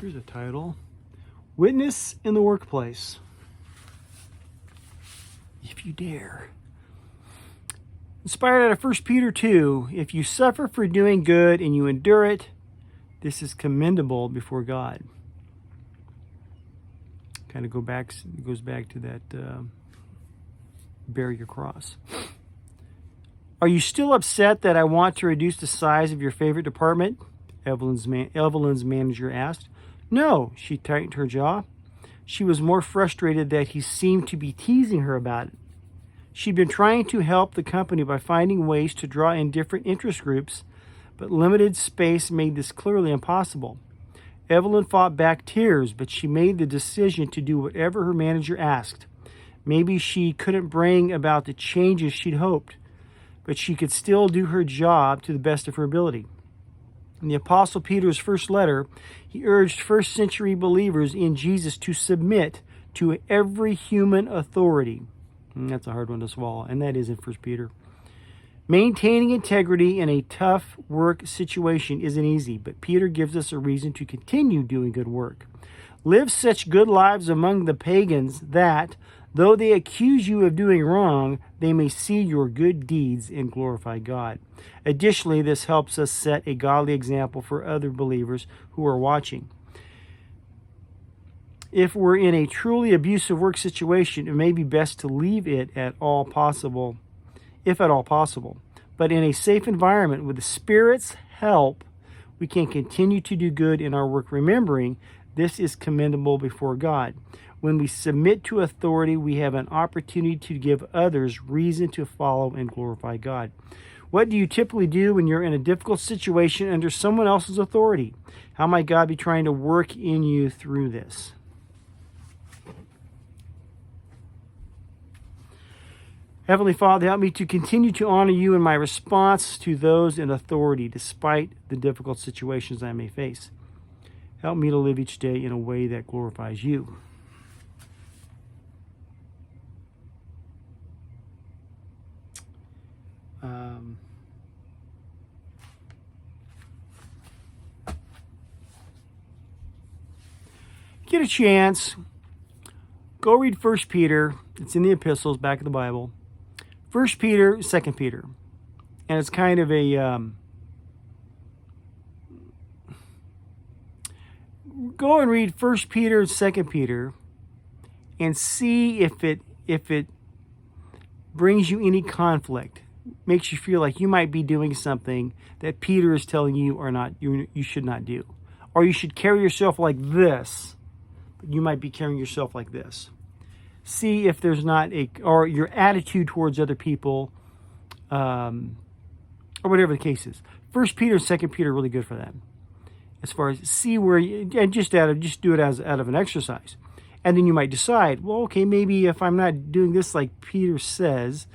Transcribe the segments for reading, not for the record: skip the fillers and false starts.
Here's a title. Witness in the Workplace. If you dare. Inspired out of 1 Peter 2, if you suffer for doing good and you endure it, this is commendable before God. Kind of goes back to that bear your cross. Are you still upset that I want to reduce the size of your favorite department? Evelyn's manager asked. No, she tightened her jaw. She was more frustrated that he seemed to be teasing her about it. She'd been trying to help the company by finding ways to draw in different interest groups, but limited space made this clearly impossible. Evelyn fought back tears, but she made the decision to do whatever her manager asked. Maybe she couldn't bring about the changes she'd hoped, but she could still do her job to the best of her ability. In the Apostle Peter's first letter, he urged first century believers in Jesus to submit to every human authority. And that's a hard one to swallow, and that is in 1 Peter. Maintaining integrity in a tough work situation isn't easy, but Peter gives us a reason to continue doing good work. Live such good lives among the pagans that, though they accuse you of doing wrong, they may see your good deeds and glorify God. Additionally, this helps us set a godly example for other believers who are watching. If we're in a truly abusive work situation, it may be best to leave it if at all possible. But in a safe environment, with the Spirit's help, we can continue to do good in our work, remembering this is commendable before God. When we submit to authority, we have an opportunity to give others reason to follow and glorify God. What do you typically do when you're in a difficult situation under someone else's authority? How might God be trying to work in you through this? Heavenly Father, help me to continue to honor you in my response to those in authority, despite the difficult situations I may face. Help me to live each day in a way that glorifies you. Get a chance, go read 1 Peter. It's in the epistles, back of the Bible. 1 Peter, 2 Peter. And it's kind of a... go and read 1 Peter and 2 Peter and see if it brings you any conflict, makes you feel like you might be doing something that Peter is telling you or not you should not do. Or you should carry yourself like this, but you might be carrying yourself like this. See if there's not or your attitude towards other people, or whatever the case is. 1 Peter and 2 Peter are really good for that. As far as see where you, and just do it out of an exercise. And then you might decide, well, okay, maybe if I'm not doing this like Peter says,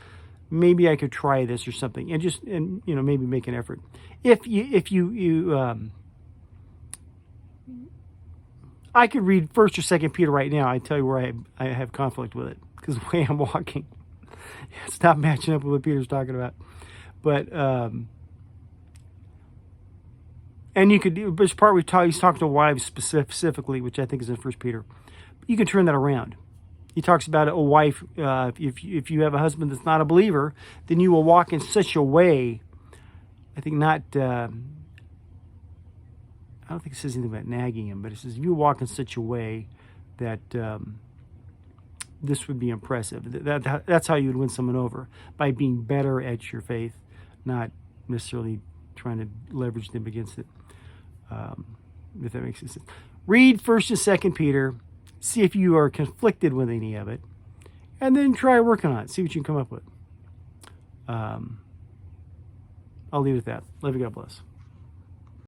maybe I could try this or something, and maybe make an effort. If you I could read 1 or 2 Peter right now. I tell you where I have conflict with it, because the way I'm walking, it's not matching up with what Peter's talking about. But and you could do this part he's talking to wives specifically, which I think is in 1 Peter. You can turn that around. He talks about a wife. If you have a husband that's not a believer, then you will walk in such a way. I think not. I don't think it says anything about nagging him, but it says you walk in such a way that this would be impressive. That's how you would win someone over, by being better at your faith, not necessarily trying to leverage them against it. If that makes sense. Read 1 and 2 Peter, see if you are conflicted with any of it, and then try working on it. See what you can come up with. I'll leave it at that. Love you. God bless.